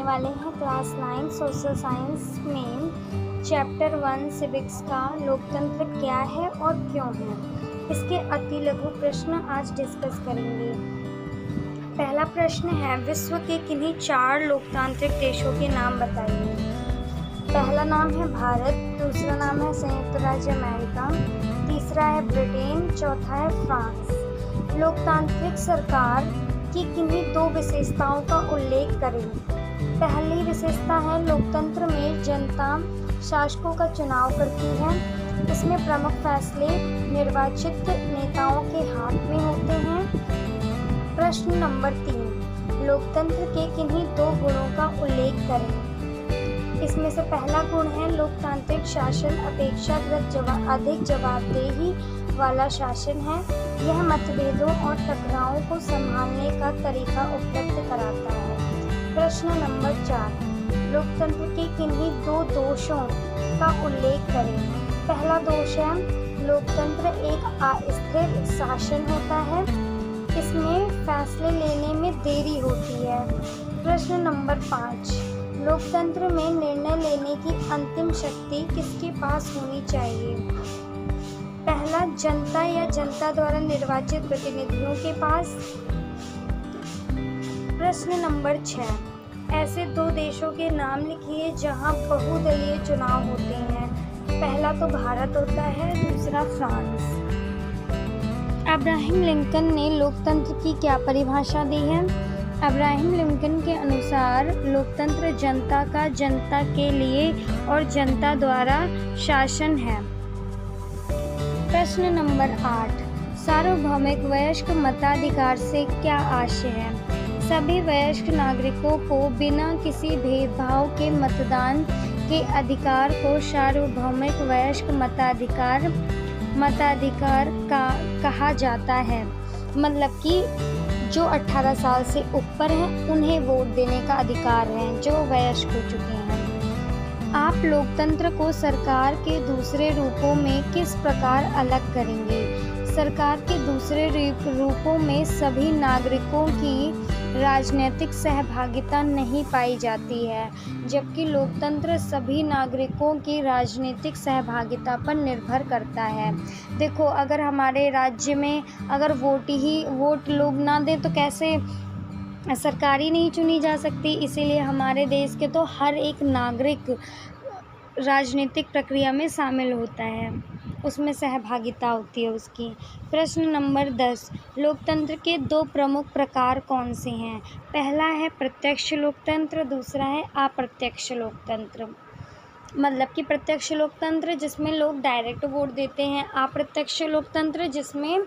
करने वाले हैं क्लास 9 सोशल साइंस में चैप्टर 1 सिविक्स का लोकतंत्र क्या है और क्यों है। इसके अति लघु प्रश्न आज डिस्कस करेंगे। पहला प्रश्न है, विश्व के किन्हीं 4 लोकतांत्रिक देशों के नाम बताइए। पहला नाम है भारत, दूसरा नाम है संयुक्त राज्य अमेरिका, तीसरा है ब्रिटेन, चौथा है फ्रांस। लोकतांत्रिक सरकार की किन्हीं 2 विशेषताओं का उल्लेख करें। पहली विशेषता है, लोकतंत्र में जनता शासकों का चुनाव करती है। इसमें प्रमुख फैसले निर्वाचित नेताओं के हाथ में होते हैं। प्रश्न नंबर 3, लोकतंत्र के किन्हीं 2 गुणों का उल्लेख करें। इसमें से पहला गुण है, लोकतांत्रिक शासन अपेक्षाकृत अधिक जवाबदेही वाला शासन है। यह मतभेदों और टकरावों को संभालने का तरीका उपलब्ध कराता है। प्रश्न नंबर 4, लोकतंत्र के किन्हीं 2 दोषों का उल्लेख करें। पहला दोष है, लोकतंत्र एक अस्थिर शासन होता है। इसमें फैसले लेने में देरी होती है। प्रश्न नंबर 5, लोकतंत्र में निर्णय लेने की अंतिम शक्ति किसके पास होनी चाहिए। पहला, जनता या जनता द्वारा निर्वाचित प्रतिनिधियों के पास। प्रश्न नंबर 6, ऐसे 2 देशों के नाम लिखिए जहां बहुदलीय चुनाव होते हैं। पहला तो भारत होता है, दूसरा फ्रांस। अब्राहम लिंकन ने लोकतंत्र की क्या परिभाषा दी है। अब्राहम लिंकन के अनुसार लोकतंत्र जनता का जनता के लिए और जनता द्वारा शासन है। प्रश्न नंबर 8, सार्वभौमिक वयस्क मताधिकार से क्या आशय है। सभी वयस्क नागरिकों को बिना किसी भेदभाव के मतदान के अधिकार को सार्वभौमिक वयस्क मताधिकार का कहा जाता है। मतलब कि जो 18 साल से ऊपर हैं उन्हें वोट देने का अधिकार है, जो वयस्क हो चुके हैं। आप लोकतंत्र को सरकार के दूसरे रूपों में किस प्रकार अलग करेंगे। सरकार के दूसरे रूपों में सभी नागरिकों की राजनीतिक सहभागिता नहीं पाई जाती है, जबकि लोकतंत्र सभी नागरिकों की राजनीतिक सहभागिता पर निर्भर करता है। देखो, अगर हमारे राज्य में अगर वोट लोग ना दें तो कैसे सरकार ही नहीं चुनी जा सकती। इसीलिए हमारे देश के तो हर एक नागरिक राजनीतिक प्रक्रिया में शामिल होता है, उसमें सहभागिता होती है उसकी। प्रश्न नंबर 10, लोकतंत्र के 2 प्रमुख प्रकार कौन से हैं। पहला है प्रत्यक्ष लोकतंत्र, दूसरा है अप्रत्यक्ष लोकतंत्र। मतलब कि प्रत्यक्ष लोकतंत्र जिसमें लोग डायरेक्ट वोट देते हैं, अप्रत्यक्ष लोकतंत्र जिसमें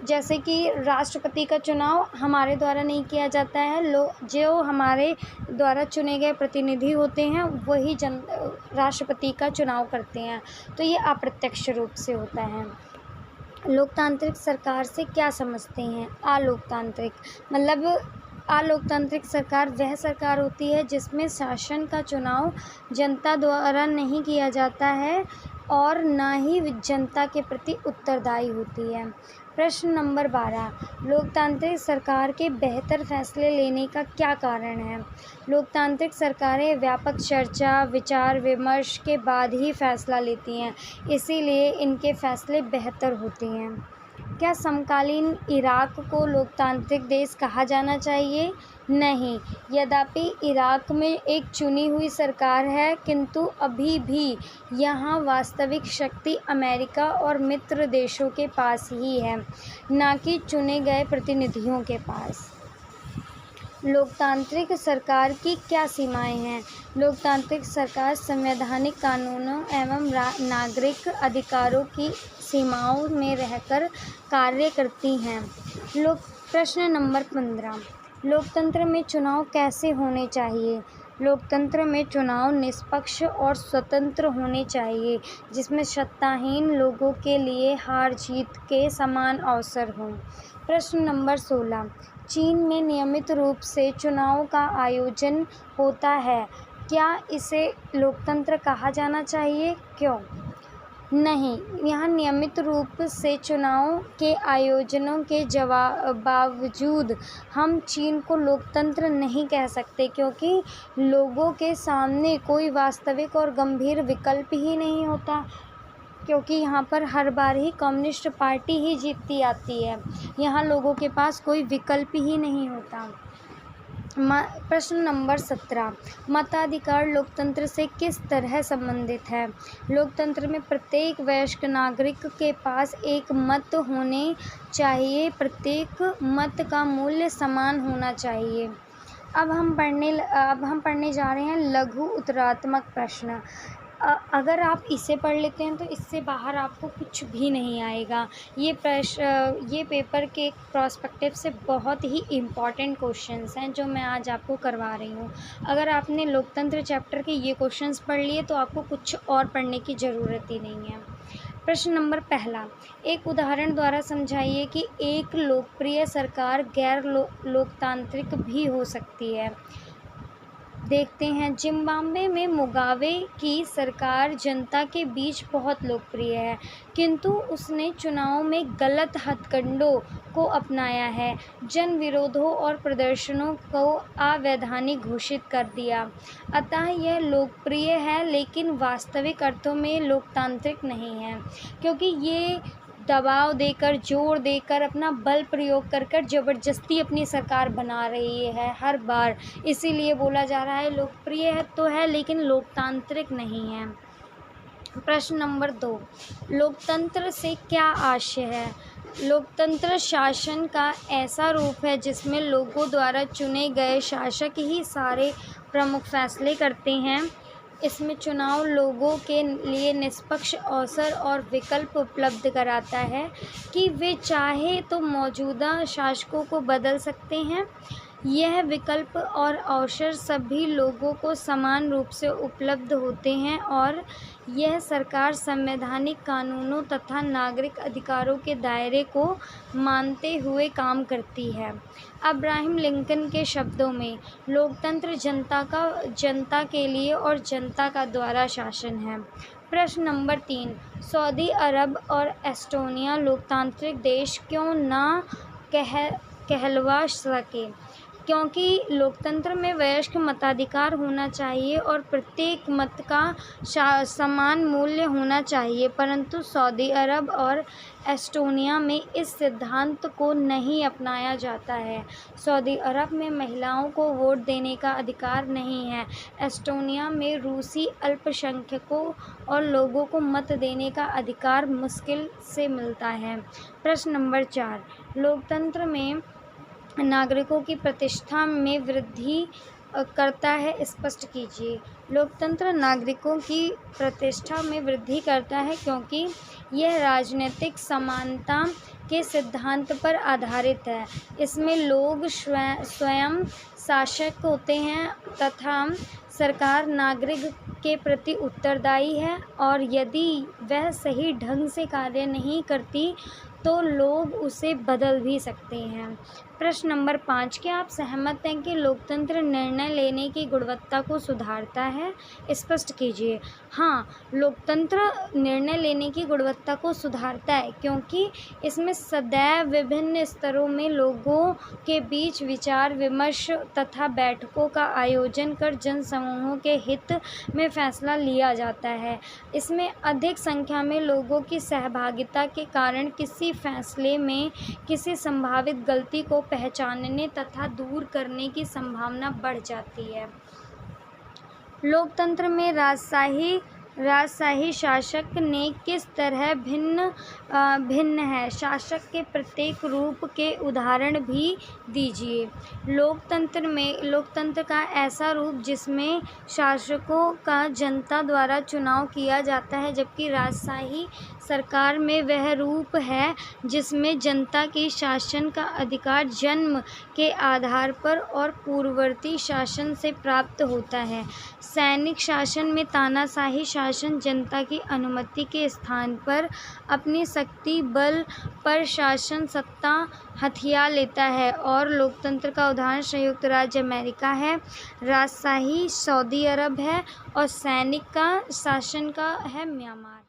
जैसे कि राष्ट्रपति का चुनाव हमारे द्वारा नहीं किया जाता है, जो हमारे द्वारा चुने गए प्रतिनिधि होते हैं वही राष्ट्रपति का चुनाव करते हैं, तो ये अप्रत्यक्ष रूप से होता है। लोकतांत्रिक सरकार से क्या समझते हैं। अलोकतांत्रिक मतलब अलोकतांत्रिक सरकार वह सरकार होती है जिसमें शासन का चुनाव जनता द्वारा नहीं किया जाता है और न ही जनता के प्रति उत्तरदायी होती है। प्रश्न नंबर 12, लोकतांत्रिक सरकार के बेहतर फैसले लेने का क्या कारण है। लोकतांत्रिक सरकारें व्यापक चर्चा विचार विमर्श के बाद ही फैसला लेती हैं, इसीलिए इनके फैसले बेहतर होते हैं। क्या समकालीन इराक को लोकतांत्रिक देश कहा जाना चाहिए। नहीं, यद्यपि इराक में एक चुनी हुई सरकार है, किंतु अभी भी यहाँ वास्तविक शक्ति अमेरिका और मित्र देशों के पास ही है, न कि चुने गए प्रतिनिधियों के पास। लोकतांत्रिक सरकार की क्या सीमाएं हैं। लोकतांत्रिक सरकार संवैधानिक कानूनों एवं नागरिक अधिकारों की सीमाओं में रहकर कार्य करती हैं। प्रश्न नंबर 15, लोकतंत्र में चुनाव कैसे होने चाहिए। लोकतंत्र में चुनाव निष्पक्ष और स्वतंत्र होने चाहिए, जिसमें सत्ताहीन लोगों के लिए हार जीत के समान अवसर हों। प्रश्न नंबर 16, चीन में नियमित रूप से चुनाव का आयोजन होता है, क्या इसे लोकतंत्र कहा जाना चाहिए, क्यों। नहीं, यहाँ नियमित रूप से चुनाव के आयोजनों के बावजूद हम चीन को लोकतंत्र नहीं कह सकते, क्योंकि लोगों के सामने कोई वास्तविक और गंभीर विकल्प ही नहीं होता, क्योंकि यहाँ पर हर बार ही कम्युनिस्ट पार्टी ही जीतती आती है। यहाँ लोगों के पास कोई विकल्प ही नहीं होता। प्रश्न नंबर 17, मताधिकार लोकतंत्र से किस तरह संबंधित है? लोकतंत्र में प्रत्येक वयस्क नागरिक के पास एक मत होने चाहिए। प्रत्येक मत का मूल्य समान होना चाहिए। अब हम पढ़ने जा रहे हैं लघु उत्तरात्मक प्रश्न। अगर आप इसे पढ़ लेते हैं तो इससे बाहर आपको कुछ भी नहीं आएगा। ये पेपर के प्रोस्पेक्टिव से बहुत ही इम्पॉर्टेंट क्वेश्चंस हैं जो मैं आज आपको करवा रही हूँ। अगर आपने लोकतंत्र चैप्टर के ये क्वेश्चंस पढ़ लिए तो आपको कुछ और पढ़ने की ज़रूरत ही नहीं है। प्रश्न नंबर पहला, एक उदाहरण द्वारा समझाइए कि एक लोकप्रिय सरकार गैर लोकतांत्रिक भी हो सकती है। देखते हैं, जिम्बाब्वे में मुगाबे की सरकार जनता के बीच बहुत लोकप्रिय है, किंतु उसने चुनाव में गलत हथकंडों को अपनाया है, जन विरोधों और प्रदर्शनों को अवैधानिक घोषित कर दिया। अतः यह लोकप्रिय है लेकिन वास्तविक अर्थों में लोकतांत्रिक नहीं है, क्योंकि ये दबाव देकर, जोर देकर, अपना बल प्रयोग कर ज़बरदस्ती अपनी सरकार बना रही है हर बार। इसीलिए बोला जा रहा है लोकप्रिय है तो है लेकिन लोकतांत्रिक नहीं है। प्रश्न नंबर 2, लोकतंत्र से क्या आशय है? लोकतंत्र शासन का ऐसा रूप है जिसमें लोगों द्वारा चुने गए शासक ही सारे प्रमुख फैसले करते हैं। इसमें चुनाव लोगों के लिए निष्पक्ष अवसर और विकल्प उपलब्ध कराता है कि वे चाहे तो मौजूदा शासकों को बदल सकते हैं। यह विकल्प और अवसर सभी लोगों को समान रूप से उपलब्ध होते हैं और यह सरकार संवैधानिक कानूनों तथा नागरिक अधिकारों के दायरे को मानते हुए काम करती है। अब्राहम लिंकन के शब्दों में, लोकतंत्र जनता के लिए और जनता का द्वारा शासन है। प्रश्न नंबर 3, सऊदी अरब और एस्टोनिया लोकतांत्रिक देश क्यों ना कहलवा सके? क्योंकि लोकतंत्र में वयस्क मताधिकार होना चाहिए और प्रत्येक मत का समान मूल्य होना चाहिए, परंतु सऊदी अरब और एस्टोनिया में इस सिद्धांत को नहीं अपनाया जाता है। सऊदी अरब में महिलाओं को वोट देने का अधिकार नहीं है। एस्टोनिया में रूसी अल्पसंख्यकों और लोगों को मत देने का अधिकार मुश्किल से मिलता है। प्रश्न नंबर 4, लोकतंत्र में नागरिकों की प्रतिष्ठा में वृद्धि करता है, स्पष्ट कीजिए। लोकतंत्र नागरिकों की प्रतिष्ठा में वृद्धि करता है क्योंकि यह राजनीतिक समानता के सिद्धांत पर आधारित है। इसमें लोग स्वयं शासक होते हैं तथा सरकार नागरिक के प्रति उत्तरदायी है और यदि वह सही ढंग से कार्य नहीं करती तो लोग उसे बदल भी सकते हैं। प्रश्न नंबर 5, क्या आप सहमत हैं कि लोकतंत्र निर्णय लेने की गुणवत्ता को सुधारता है? स्पष्ट कीजिए। हाँ, लोकतंत्र निर्णय लेने की गुणवत्ता को सुधारता है क्योंकि इसमें सदैव विभिन्न स्तरों में लोगों के बीच विचार विमर्श तथा बैठकों का आयोजन कर जन समूहों के हित में फैसला लिया जाता है। इसमें अधिक संख्या में लोगों की सहभागिता के कारण किसी फैसले में किसी संभावित गलती को पहचानने तथा दूर करने की संभावना बढ़ जाती है। लोकतंत्र में राजशाही शासक ने किस तरह भिन्न है? शासक के प्रत्येक रूप के उदाहरण भी दीजिए। लोकतंत्र का ऐसा रूप जिसमें शासकों का जनता द्वारा चुनाव किया जाता है, जबकि राजशाही सरकार में वह रूप है जिसमें जनता की शासन का अधिकार जन्म के आधार पर और पूर्ववर्ती शासन से प्राप्त होता है। सैनिक शासन में तानाशाही शासन जनता की अनुमति के स्थान पर अपनी शक्ति बल पर शासन सत्ता हथिया लेता है और लोकतंत्र का उदाहरण संयुक्त राज्य अमेरिका है, राजशाही सऊदी अरब है और सैनिक का शासन का है म्यांमार।